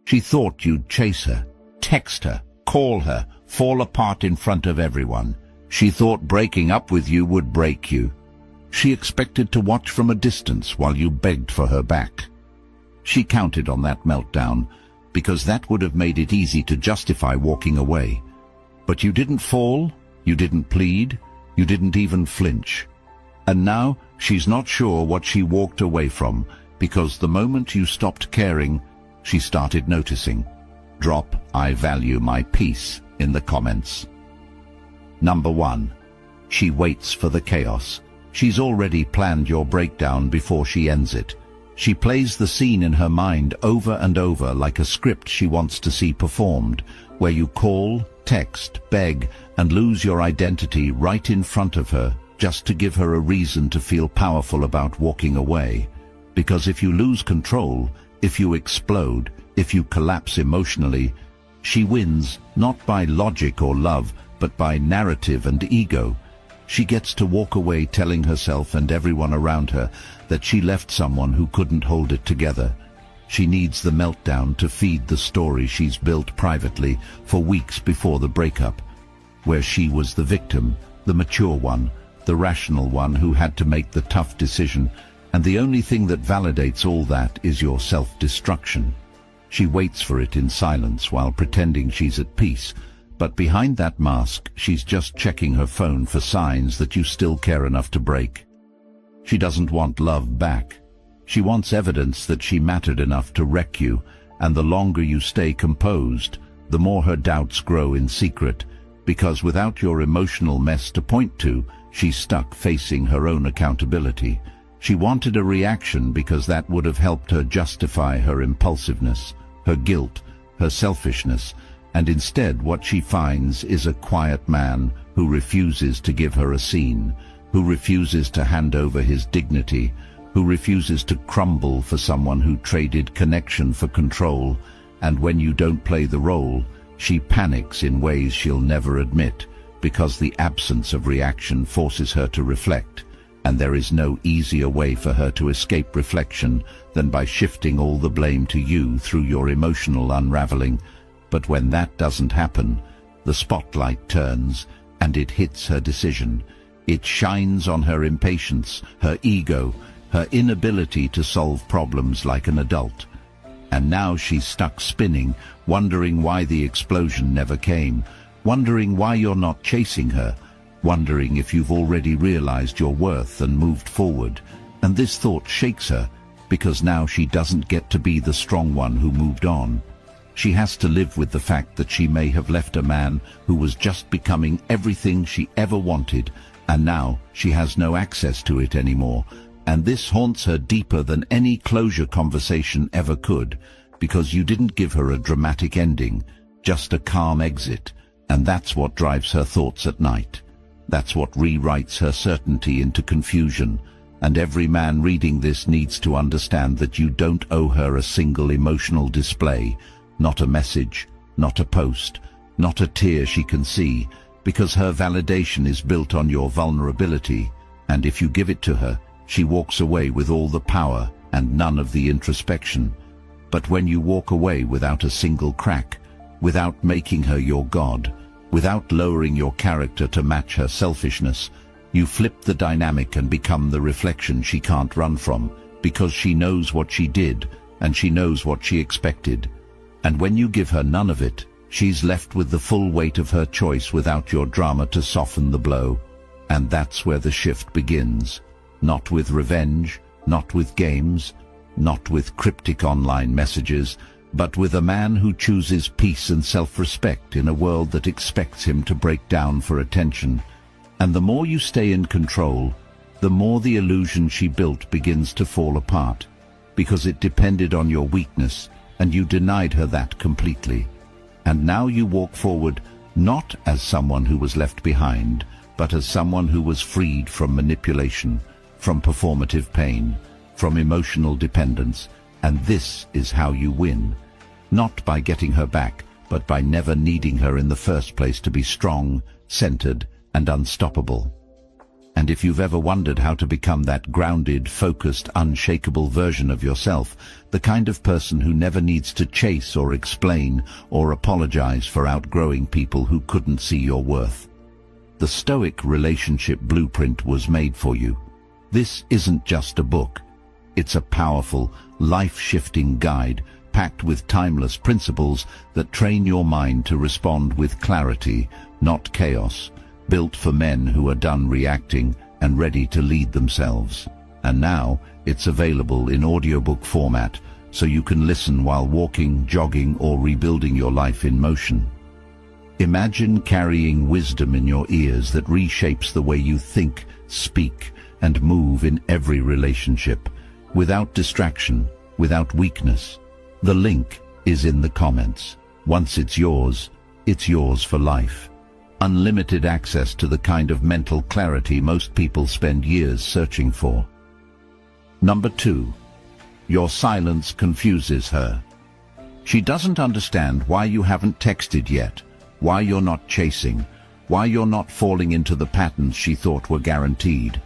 She thought you'd chase her, text her, call her, fall apart in front of everyone. She thought breaking up with you would break you. She expected to watch from a distance while you begged for her back. She counted on that meltdown, because that would have made it easy to justify walking away. But you didn't fall, you didn't plead, you didn't even flinch. And now she's not sure what she walked away from, because the moment you stopped caring, she started noticing. Drop "I value my peace" in the comments. Number 1. She waits for the chaos. She's already planned your breakdown before she ends it. She plays the scene in her mind over and over like a script she wants to see performed, where you call, text, beg, and lose your identity right in front of her just to give her a reason to feel powerful about walking away. Because if you lose control, if you explode, if you collapse emotionally, she wins not by logic or love, but by narrative and ego. She gets to walk away telling herself and everyone around her that she left someone who couldn't hold it together. She needs the meltdown to feed the story she's built privately for weeks before the breakup, where she was the victim, the mature one, the rational one who had to make the tough decision, and the only thing that validates all that is your self-destruction. She waits for it in silence while pretending she's at peace, but behind that mask, she's just checking her phone for signs that you still care enough to break. She doesn't want love back. She wants evidence that she mattered enough to wreck you, and the longer you stay composed, the more her doubts grow in secret, because without your emotional mess to point to, she's stuck facing her own accountability. She wanted a reaction because that would have helped her justify her impulsiveness, her guilt, her selfishness, and instead what she finds is a quiet man who refuses to give her a scene, who refuses to hand over his dignity, who refuses to crumble for someone who traded connection for control, and when you don't play the role, she panics in ways she'll never admit, because the absence of reaction forces her to reflect, and there is no easier way for her to escape reflection than by shifting all the blame to you through your emotional unraveling. But when that doesn't happen, the spotlight turns, and it hits her decision. It shines on her impatience, her ego, her inability to solve problems like an adult. And now she's stuck spinning, wondering why the explosion never came, wondering why you're not chasing her, wondering if you've already realized your worth and moved forward. And this thought shakes her, because now she doesn't get to be the strong one who moved on. She has to live with the fact that she may have left a man who was just becoming everything she ever wanted, and now she has no access to it anymore. And this haunts her deeper than any closure conversation ever could, because you didn't give her a dramatic ending, just a calm exit, and that's what drives her thoughts at night. That's what rewrites her certainty into confusion, and every man reading this needs to understand that you don't owe her a single emotional display, not a message, not a post, not a tear she can see, because her validation is built on your vulnerability, and if you give it to her, she walks away with all the power and none of the introspection. But when you walk away without a single crack, without making her your god, without lowering your character to match her selfishness, you flip the dynamic and become the reflection she can't run from, because she knows what she did and she knows what she expected. And when you give her none of it, she's left with the full weight of her choice without your drama to soften the blow. And that's where the shift begins. Not with revenge, not with games, not with cryptic online messages, but with a man who chooses peace and self-respect in a world that expects him to break down for attention. And the more you stay in control, the more the illusion she built begins to fall apart, because it depended on your weakness, and you denied her that completely. And now you walk forward not as someone who was left behind, but as someone who was freed from manipulation, from performative pain, from emotional dependence, and this is how you win. Not by getting her back, but by never needing her in the first place to be strong, centered, and unstoppable. And if you've ever wondered how to become that grounded, focused, unshakable version of yourself, the kind of person who never needs to chase or explain or apologize for outgrowing people who couldn't see your worth, the Stoic relationship blueprint was made for you. This isn't just a book. It's a powerful, life-shifting guide packed with timeless principles that train your mind to respond with clarity, not chaos, built for men who are done reacting and ready to lead themselves. And now it's available in audiobook format, so you can listen while walking, jogging, or rebuilding your life in motion. Imagine carrying wisdom in your ears that reshapes the way you think, speak, and move in every relationship, without distraction, without weakness. The link is in the comments. Once it's yours for life. Unlimited access to the kind of mental clarity most people spend years searching for. Number 2. Your silence confuses her. She doesn't understand why you haven't texted yet, why you're not chasing, why you're not falling into the patterns she thought were guaranteed.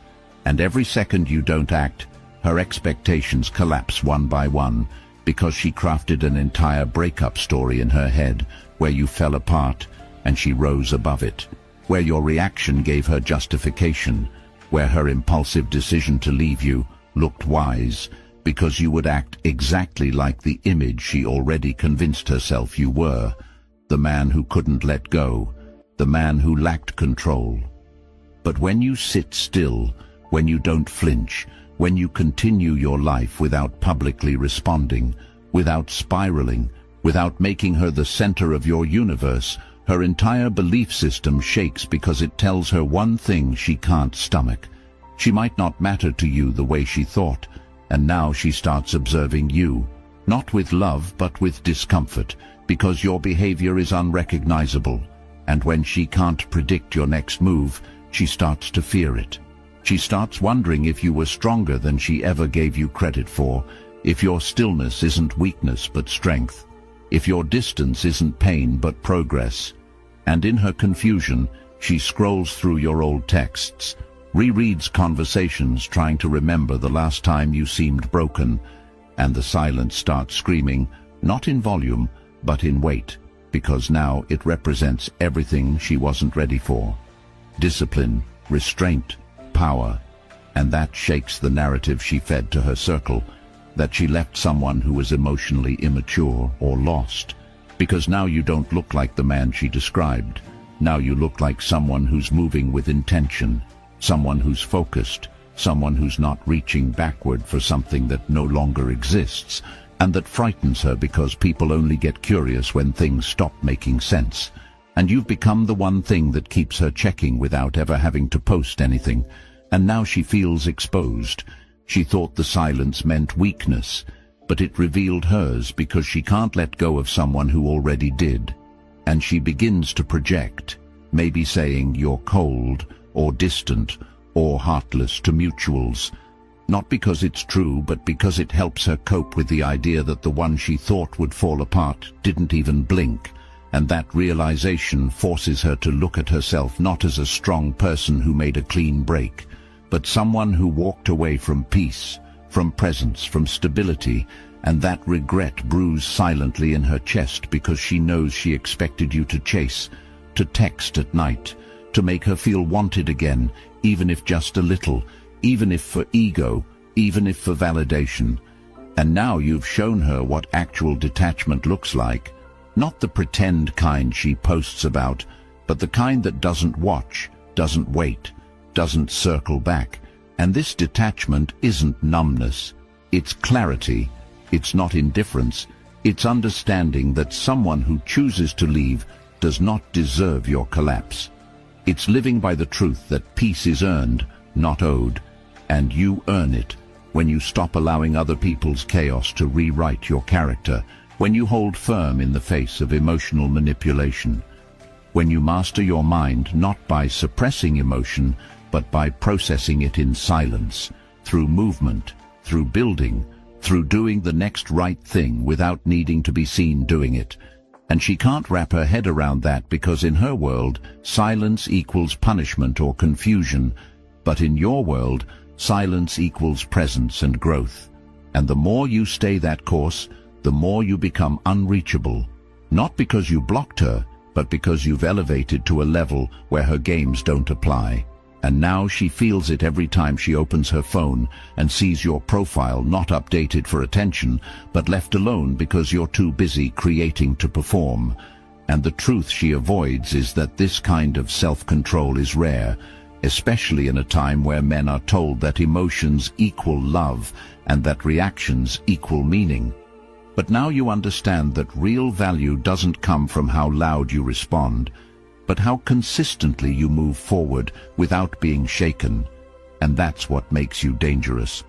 And every second you don't act, her expectations collapse one by one, because she crafted an entire breakup story in her head, where you fell apart and she rose above it, where your reaction gave her justification, where her impulsive decision to leave you looked wise, because you would act exactly like the image she already convinced herself you were, the man who couldn't let go, the man who lacked control. But when you sit still, when you don't flinch, when you continue your life without publicly responding, without spiraling, without making her the center of your universe, her entire belief system shakes because it tells her one thing she can't stomach. She might not matter to you the way she thought, and now she starts observing you, not with love but with discomfort, because your behavior is unrecognizable, and when she can't predict your next move, she starts to fear it. She starts wondering if you were stronger than she ever gave you credit for, if your stillness isn't weakness but strength, if your distance isn't pain but progress. And in her confusion, she scrolls through your old texts, rereads conversations trying to remember the last time you seemed broken, and the silence starts screaming, not in volume, but in weight, because now it represents everything she wasn't ready for. Discipline, restraint, power, and that shakes the narrative she fed to her circle, that she left someone who was emotionally immature or lost, because now you don't look like the man she described. Now you look like someone who's moving with intention, someone who's focused, someone who's not reaching backward for something that no longer exists, and that frightens her because people only get curious when things stop making sense. And you've become the one thing that keeps her checking without ever having to post anything, and now she feels exposed. She thought the silence meant weakness, but it revealed hers because she can't let go of someone who already did. And she begins to project, maybe saying you're cold, or distant, or heartless to mutuals. Not because it's true, but because it helps her cope with the idea that the one she thought would fall apart didn't even blink. And that realization forces her to look at herself not as a strong person who made a clean break, but someone who walked away from peace, from presence, from stability, and that regret brews silently in her chest because she knows she expected you to chase, to text at night, to make her feel wanted again, even if just a little, even if for ego, even if for validation. And now you've shown her what actual detachment looks like, not the pretend kind she posts about, but the kind that doesn't watch, doesn't wait, doesn't circle back. And this detachment isn't numbness, it's clarity, it's not indifference, it's understanding that someone who chooses to leave does not deserve your collapse. It's living by the truth that peace is earned, not owed, and you earn it when you stop allowing other people's chaos to rewrite your character, when you hold firm in the face of emotional manipulation, when you master your mind not by suppressing emotion, but by processing it in silence, through movement, through building, through doing the next right thing without needing to be seen doing it. And she can't wrap her head around that because in her world, silence equals punishment or confusion, But in your world, silence equals presence and growth. And the more you stay that course, the more you become unreachable. Not because you blocked her, but because you've elevated to a level where her games don't apply. And now she feels it every time she opens her phone and sees your profile not updated for attention, but left alone because you're too busy creating to perform. And the truth she avoids is that this kind of self-control is rare, especially in a time where men are told that emotions equal love and that reactions equal meaning. But now you understand that real value doesn't come from how loud you respond, but how consistently you move forward without being shaken. And that's what makes you dangerous.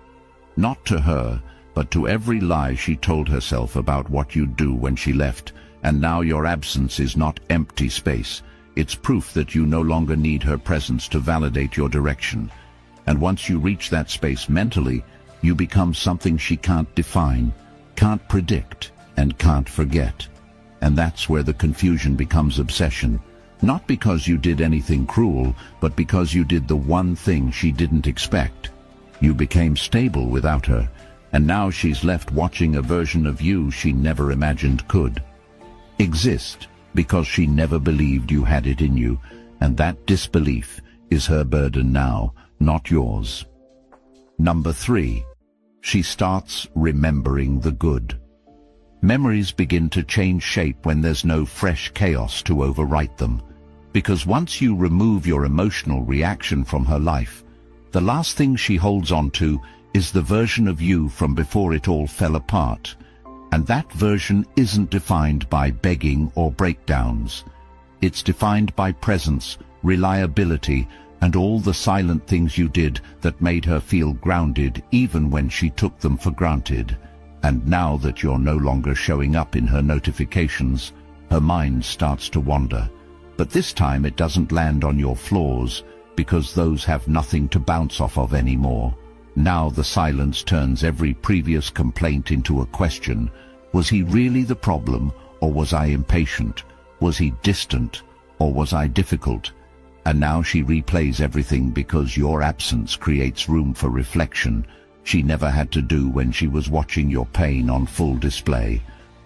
Not to her, but to every lie she told herself about what you'd do when she left. And now your absence is not empty space. It's proof that you no longer need her presence to validate your direction. And once you reach that space mentally, you become something she can't define, can't predict, and can't forget. And that's where the confusion becomes obsession. Not because you did anything cruel, but because you did the one thing she didn't expect. You became stable without her, and now she's left watching a version of you she never imagined could exist, because she never believed you had it in you, and that disbelief is her burden now, not yours. Number 3. She starts remembering the good. Memories begin to change shape when there's no fresh chaos to overwrite them. Because once you remove your emotional reaction from her life, the last thing she holds on to is the version of you from before it all fell apart. And that version isn't defined by begging or breakdowns. It's defined by presence, reliability, and all the silent things you did that made her feel grounded even when she took them for granted. And now that you're no longer showing up in her notifications, her mind starts to wander. But this time it doesn't land on your flaws, because those have nothing to bounce off of anymore. Now the silence turns every previous complaint into a question. Was he really the problem, or was I impatient? Was he distant, or was I difficult? And now she replays everything because your absence creates room for reflection she never had to do when she was watching your pain on full display.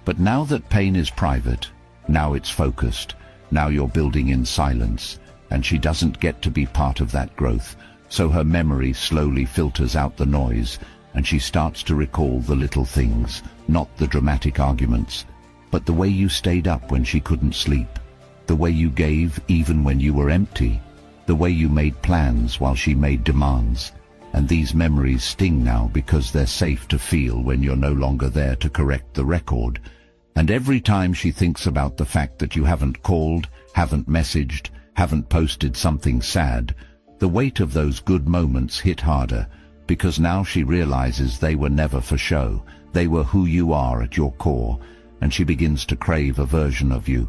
But now that pain is private, now it's focused, now you're building in silence, and she doesn't get to be part of that growth. So her memory slowly filters out the noise, and she starts to recall the little things, not the dramatic arguments, but the way you stayed up when she couldn't sleep, the way you gave even when you were empty, the way you made plans while she made demands. And these memories sting now because they're safe to feel when you're no longer there to correct the record. And every time she thinks about the fact that you haven't called, haven't messaged, haven't posted something sad, the weight of those good moments hit harder, because now she realizes they were never for show. They were who you are at your core, and she begins to crave a version of you.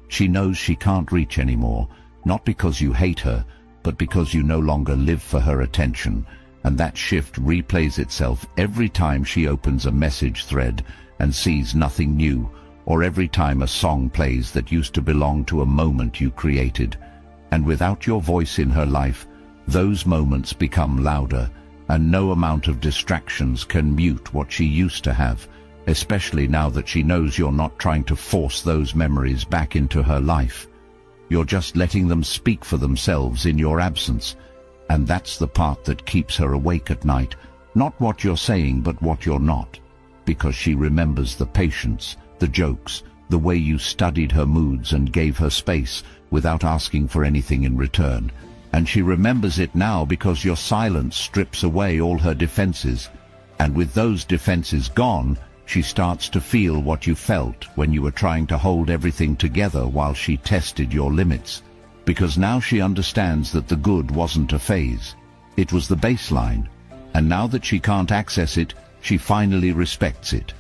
She knows she can't reach anymore, not because you hate her, but because you no longer live for her attention. And that shift replays itself every time she opens a message thread and sees nothing new, or every time a song plays that used to belong to a moment you created. And without your voice in her life, those moments become louder, and no amount of distractions can mute what she used to have, especially now that she knows you're not trying to force those memories back into her life. You're just letting them speak for themselves in your absence. And that's the part that keeps her awake at night, not what you're saying but what you're not, because she remembers the patience, the jokes, the way you studied her moods and gave her space without asking for anything in return. And she remembers it now because your silence strips away all her defenses. And with those defenses gone, she starts to feel what you felt when you were trying to hold everything together while she tested your limits. Because now she understands that the good wasn't a phase. It was the baseline. And now that she can't access it, she finally respects it.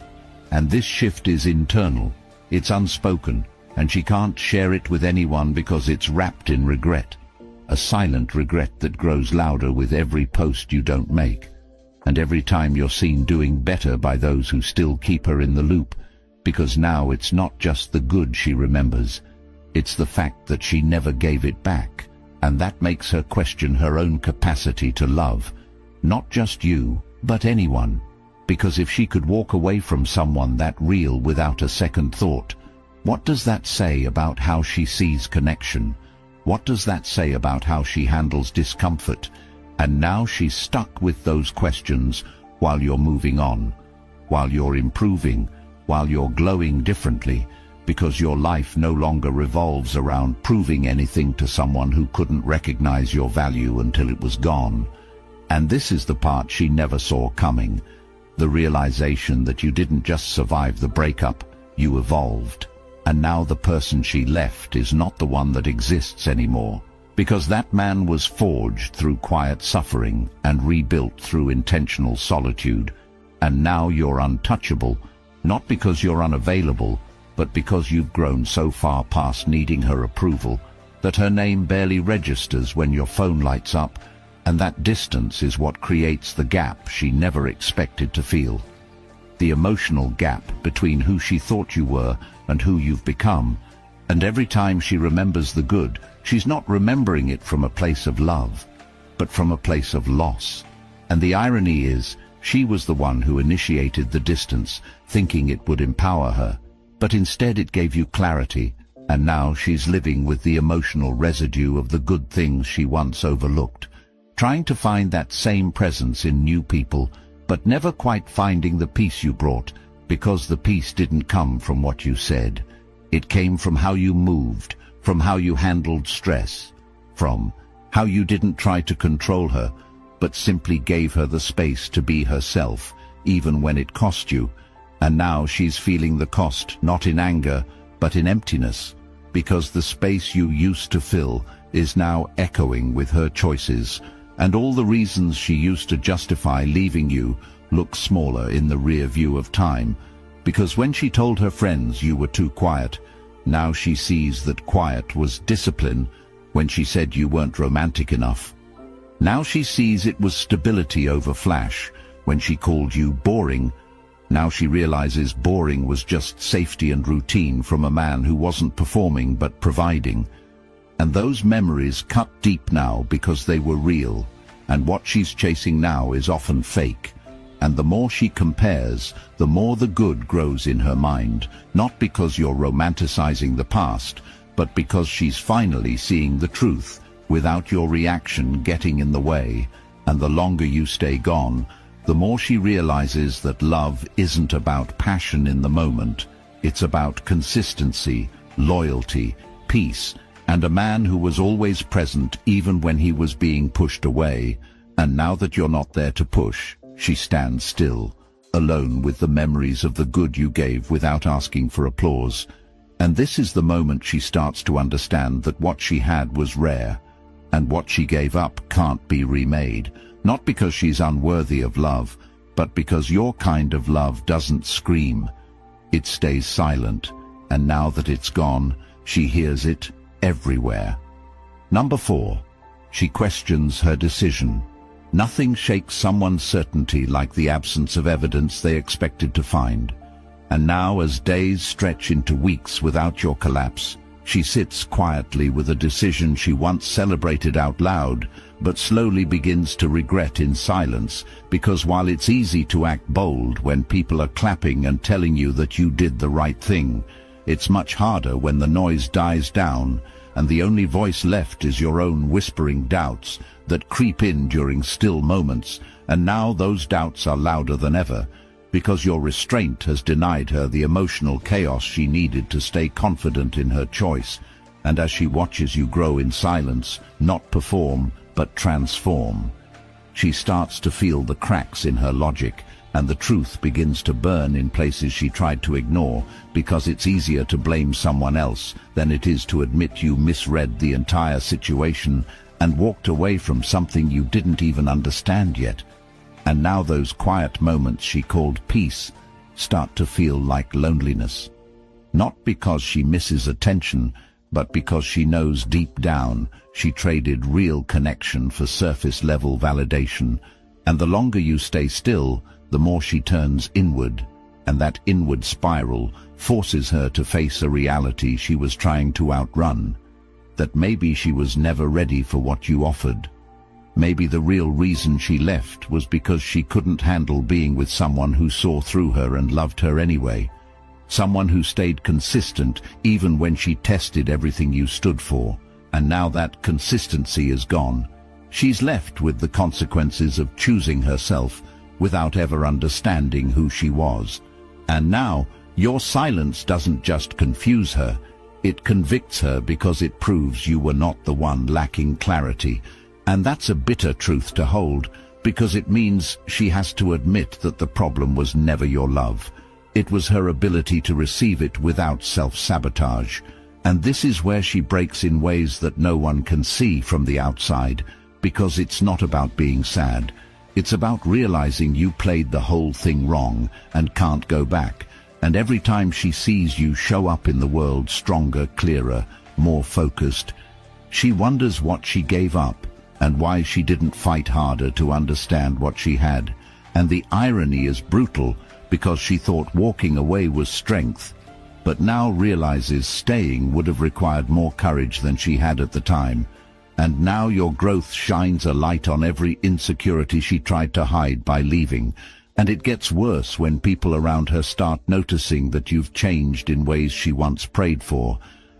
And this shift is internal. It's unspoken, and she can't share it with anyone because it's wrapped in regret. A silent regret that grows louder with every post you don't make, and every time you're seen doing better by those who still keep her in the loop, because now it's not just the good she remembers, it's the fact that she never gave it back, and that makes her question her own capacity to love, not just you, but anyone. Because if she could walk away from someone that real without a second thought, what does that say about how she sees connection? What does that say about how she handles discomfort? And now she's stuck with those questions while you're moving on, while you're improving, while you're glowing differently, because your life no longer revolves around proving anything to someone who couldn't recognize your value until it was gone. And this is the part she never saw coming, the realization that you didn't just survive the breakup, you evolved. And now the person she left is not the one that exists anymore, because that man was forged through quiet suffering and rebuilt through intentional solitude. And now you're untouchable, not because you're unavailable, but because you've grown so far past needing her approval that her name barely registers when your phone lights up, and that distance is what creates the gap she never expected to feel. The emotional gap between who she thought you were and who you've become. And every time she remembers the good, she's not remembering it from a place of love, but from a place of loss. And the irony is, she was the one who initiated the distance, thinking it would empower her. But instead it gave you clarity, and now she's living with the emotional residue of the good things she once overlooked, trying to find that same presence in new people, but never quite finding the peace you brought, because the peace didn't come from what you said. It came from how you moved, from how you handled stress, from how you didn't try to control her, but simply gave her the space to be herself, even when it cost you. And now she's feeling the cost, not in anger, but in emptiness, because the space you used to fill is now echoing with her choices, and all the reasons she used to justify leaving you look smaller in the rear view of time, because when she told her friends you were too quiet, now she sees that quiet was discipline. When she said you weren't romantic enough, now she sees it was stability over flash. When she called you boring, now she realizes boring was just safety and routine from a man who wasn't performing but providing. And those memories cut deep now because they were real, and what she's chasing now is often fake. And the more she compares, the more the good grows in her mind, not because you're romanticizing the past, but because she's finally seeing the truth, without your reaction getting in the way. And the longer you stay gone, the more she realizes that love isn't about passion in the moment. It's about consistency, loyalty, peace, and a man who was always present even when he was being pushed away. And now that you're not there to push, she stands still, alone with the memories of the good you gave without asking for applause. And this is the moment she starts to understand that what she had was rare, and what she gave up can't be remade. Not because she's unworthy of love, but because your kind of love doesn't scream. It stays silent, and now that it's gone, she hears it everywhere. Number 4. She questions her decision. Nothing shakes someone's certainty like the absence of evidence they expected to find. And now, as days stretch into weeks without your collapse, she sits quietly with a decision she once celebrated out loud, but slowly begins to regret in silence, because while it's easy to act bold when people are clapping and telling you that you did the right thing, it's much harder when the noise dies down and the only voice left is your own whispering doubts that creep in during still moments. And now those doubts are louder than ever, because your restraint has denied her the emotional chaos she needed to stay confident in her choice. And as she watches you grow in silence, not perform, but transform, she starts to feel the cracks in her logic, and the truth begins to burn in places she tried to ignore, because it's easier to blame someone else than it is to admit you misread the entire situation and walked away from something you didn't even understand yet. And now those quiet moments she called peace start to feel like loneliness. Not because she misses attention, but because she knows deep down she traded real connection for surface-level validation. And the longer you stay still, the more she turns inward, and that inward spiral forces her to face a reality she was trying to outrun. that maybe she was never ready for what you offered. Maybe the real reason she left was because she couldn't handle being with someone who saw through her and loved her anyway. Someone who stayed consistent even when she tested everything you stood for. And now that consistency is gone. She's left with the consequences of choosing herself without ever understanding who she was. And now, your silence doesn't just confuse her, it convicts her because it proves you were not the one lacking clarity. And that's a bitter truth to hold, because it means she has to admit that the problem was never your love. It was her ability to receive it without self-sabotage. And this is where she breaks in ways that no one can see from the outside, because it's not about being sad. It's about realizing you played the whole thing wrong and can't go back. And every time she sees you show up in the world stronger, clearer, more focused, she wonders what she gave up and why she didn't fight harder to understand what she had. And the irony is brutal, because she thought walking away was strength, but now realizes staying would have required more courage than she had at the time. And now your growth shines a light on every insecurity she tried to hide by leaving. And it gets worse when people around her start noticing that you've changed in ways she once prayed for.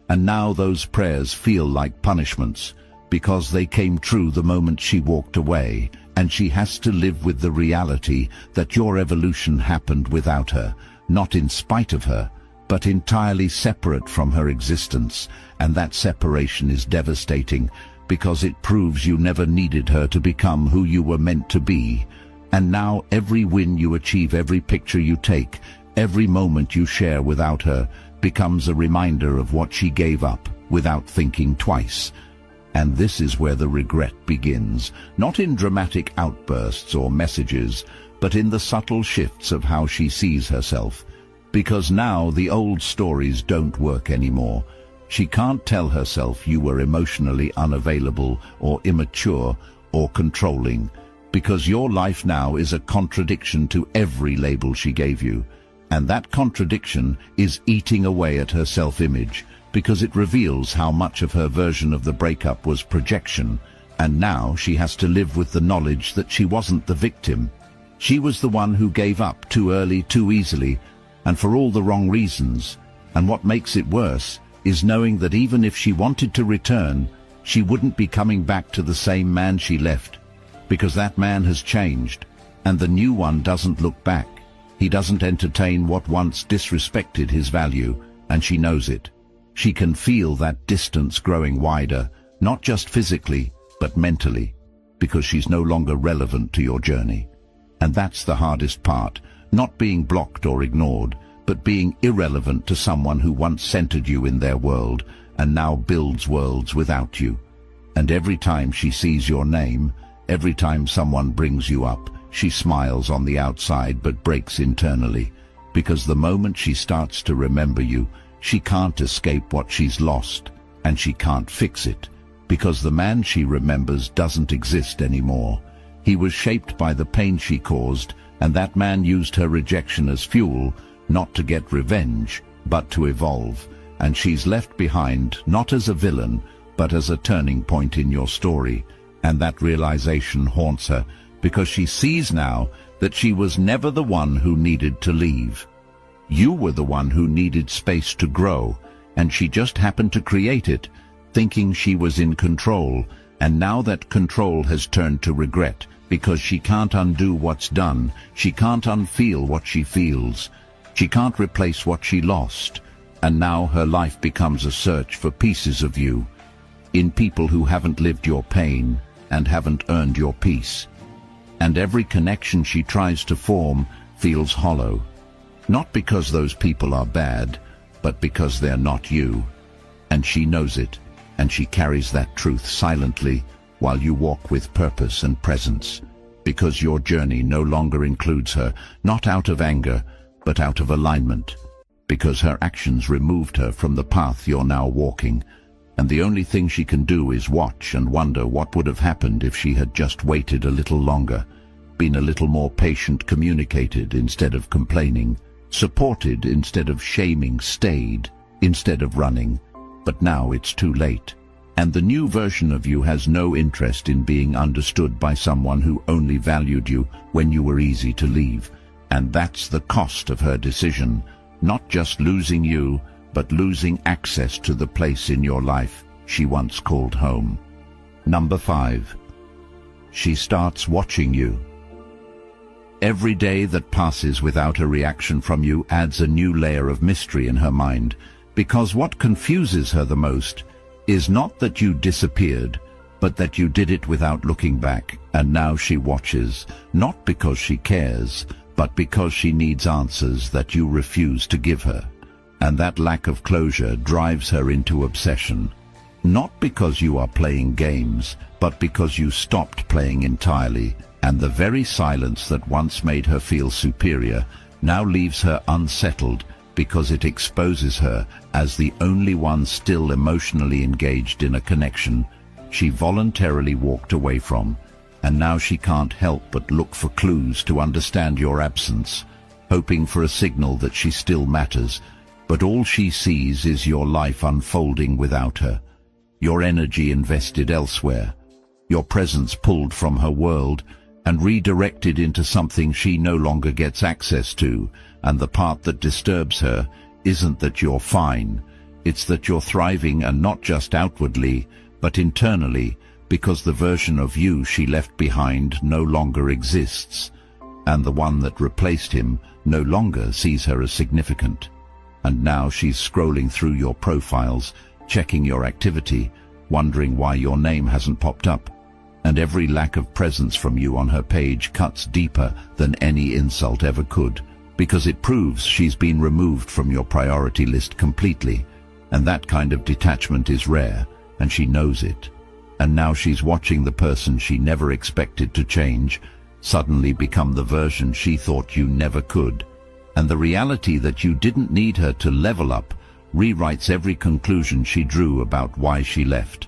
And now those prayers feel like punishments, because they came true the moment she walked away, and she has to live with the reality that your evolution happened without her, not in spite of her, but entirely separate from her existence. And that separation is devastating, because it proves you never needed her to become who you were meant to be. And now every win you achieve, every picture you take, every moment you share without her becomes a reminder of what she gave up without thinking twice. And this is where the regret begins, not in dramatic outbursts or messages, but in the subtle shifts of how she sees herself. Because now the old stories don't work anymore. She can't tell herself you were emotionally unavailable or immature or controlling, because your life now is a contradiction to every label she gave you. And that contradiction is eating away at her self-image, because it reveals how much of her version of the breakup was projection. And now she has to live with the knowledge that she wasn't the victim. She was the one who gave up too early, too easily, and for all the wrong reasons. And what makes it worse is knowing that even if she wanted to return, she wouldn't be coming back to the same man she left, because that man has changed, and the new one doesn't look back. He doesn't entertain what once disrespected his value, and she knows it. She can feel that distance growing wider, not just physically, but mentally, because she's no longer relevant to your journey. And that's the hardest part, not being blocked or ignored, but being irrelevant to someone who once centered you in their world and now builds worlds without you. And every time she sees your name, every time someone brings you up, she smiles on the outside but breaks internally, because the moment she starts to remember you, she can't escape what she's lost, and she can't fix it, because the man she remembers doesn't exist anymore. He was shaped by the pain she caused, and that man used her rejection as fuel, not to get revenge, but to evolve. And she's left behind not as a villain, but as a turning point in your story. And that realization haunts her, because she sees now that she was never the one who needed to leave. You were the one who needed space to grow, and she just happened to create it, thinking she was in control. And now that control has turned to regret, because she can't undo what's done, she can't unfeel what she feels, she can't replace what she lost. And now her life becomes a search for pieces of you, in people who haven't lived your pain and haven't earned your peace. And every connection she tries to form feels hollow. Not because those people are bad, but because they're not you. And she knows it, and she carries that truth silently while you walk with purpose and presence, because your journey no longer includes her, not out of anger, but out of alignment, because her actions removed her from the path you're now walking. And the only thing she can do is watch and wonder what would have happened if she had just waited a little longer, been a little more patient, communicated instead of complaining, supported instead of shaming, stayed instead of running. But now it's too late. And the new version of you has no interest in being understood by someone who only valued you when you were easy to leave. And that's the cost of her decision, not just losing you, but losing access to the place in your life she once called home. Number 5. She starts watching you. Every day that passes without a reaction from you adds a new layer of mystery in her mind, because what confuses her the most is not that you disappeared, but that you did it without looking back, and now she watches, not because she cares, but because she needs answers that you refuse to give her. And that lack of closure drives her into obsession. Not because you are playing games, but because you stopped playing entirely, and the very silence that once made her feel superior now leaves her unsettled because it exposes her as the only one still emotionally engaged in a connection she voluntarily walked away from, and now she can't help but look for clues to understand your absence, hoping for a signal that she still matters, but all she sees is your life unfolding without her, your energy invested elsewhere, your presence pulled from her world and redirected into something she no longer gets access to. And the part that disturbs her isn't that you're fine, it's that you're thriving, and not just outwardly, but internally, because the version of you she left behind no longer exists, and the one that replaced him no longer sees her as significant. And now she's scrolling through your profiles, checking your activity, wondering why your name hasn't popped up. And every lack of presence from you on her page cuts deeper than any insult ever could, because it proves she's been removed from your priority list completely, and that kind of detachment is rare, and she knows it. And now she's watching the person she never expected to change suddenly become the version she thought you never could. And the reality that you didn't need her to level up rewrites every conclusion she drew about why she left.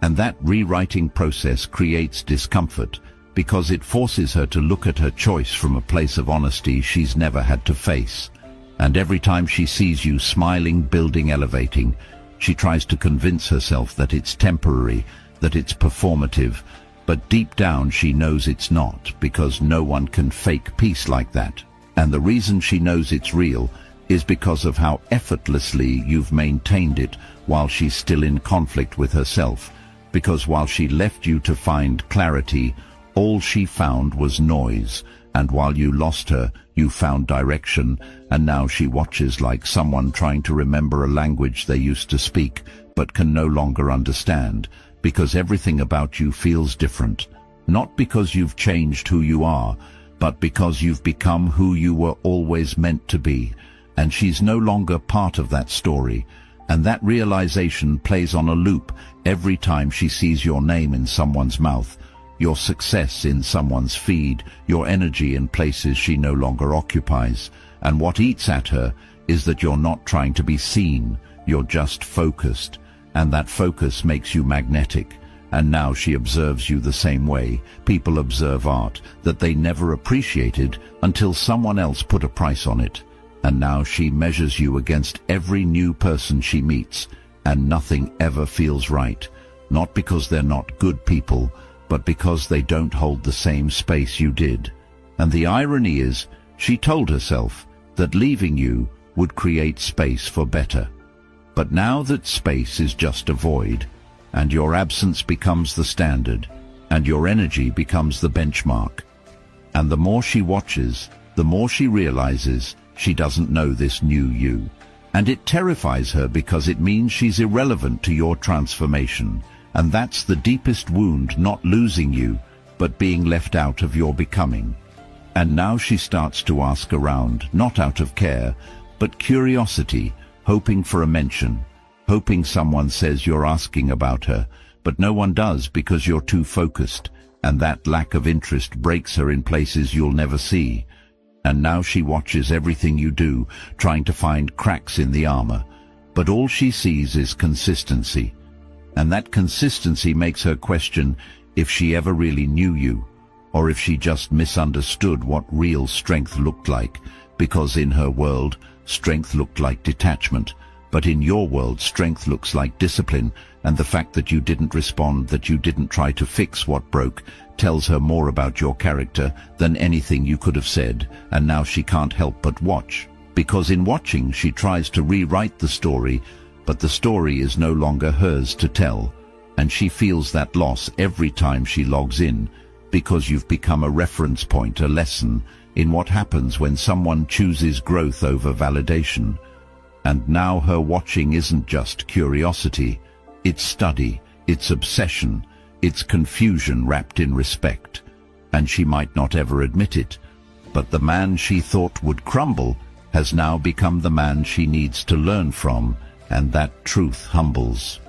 And that rewriting process creates discomfort, because it forces her to look at her choice from a place of honesty she's never had to face. And every time she sees you smiling, building, elevating, she tries to convince herself that it's temporary, that it's performative, but deep down she knows it's not, because no one can fake peace like that. And the reason she knows it's real is because of how effortlessly you've maintained it while she's still in conflict with herself, because while she left you to find clarity, all she found was noise, and while you lost her, you found direction, and now she watches like someone trying to remember a language they used to speak, but can no longer understand, because everything about you feels different, not because you've changed who you are, but because you've become who you were always meant to be, and she's no longer part of that story, and that realization plays on a loop every time she sees your name in someone's mouth, your success in someone's feed, your energy in places she no longer occupies. And what eats at her is that you're not trying to be seen, you're just focused, and that focus makes you magnetic. And now she observes you the same way people observe art that they never appreciated until someone else put a price on it. And now she measures you against every new person she meets, and nothing ever feels right, not because they're not good people, but because they don't hold the same space you did. And the irony is, she told herself that leaving you would create space for better. But now that space is just a void, and your absence becomes the standard, and your energy becomes the benchmark. And the more she watches, the more she realizes she doesn't know this new you. And it terrifies her because it means she's irrelevant to your transformation. And that's the deepest wound, not losing you, but being left out of your becoming. And now she starts to ask around, not out of care, but curiosity, hoping for a mention, hoping someone says you're asking about her, but no one does because you're too focused, and that lack of interest breaks her in places you'll never see. And now she watches everything you do, trying to find cracks in the armor, but all she sees is consistency. And that consistency makes her question if she ever really knew you, or if she just misunderstood what real strength looked like, because in her world, strength looked like detachment, But in your world, strength looks like discipline, and the fact that you didn't respond, that you didn't try to fix what broke, tells her more about your character than anything you could have said, and now she can't help but watch. Because in watching, she tries to rewrite the story, but the story is no longer hers to tell, and she feels that loss every time she logs in, because you've become a reference point, a lesson in what happens when someone chooses growth over validation. And now her watching isn't just curiosity, it's study, it's obsession, it's confusion wrapped in respect. And she might not ever admit it, but the man she thought would crumble has now become the man she needs to learn from, and that truth humbles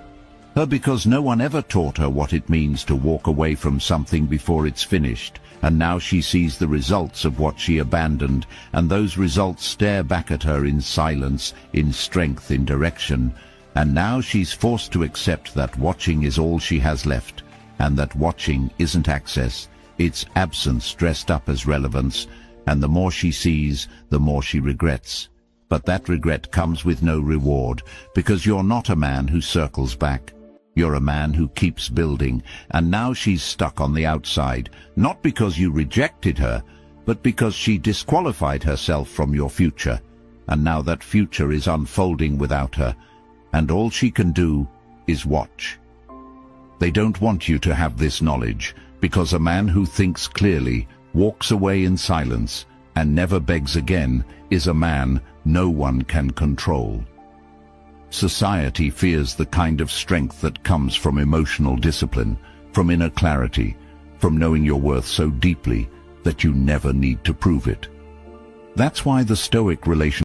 her, because no one ever taught her what it means to walk away from something before it's finished, and now she sees the results of what she abandoned, and those results stare back at her in silence, in strength, in direction, and now she's forced to accept that watching is all she has left, and that watching isn't access, it's absence dressed up as relevance, and the more she sees, the more she regrets. But that regret comes with no reward, because you're not a man who circles back. You're a man who keeps building, and now she's stuck on the outside, not because you rejected her, but because she disqualified herself from your future, and now that future is unfolding without her, and all she can do is watch. They don't want you to have this knowledge, because a man who thinks clearly, walks away in silence, and never begs again, is a man no one can control. Society fears the kind of strength that comes from emotional discipline, from inner clarity, from knowing your worth so deeply that you never need to prove it. That's why the Stoic relationship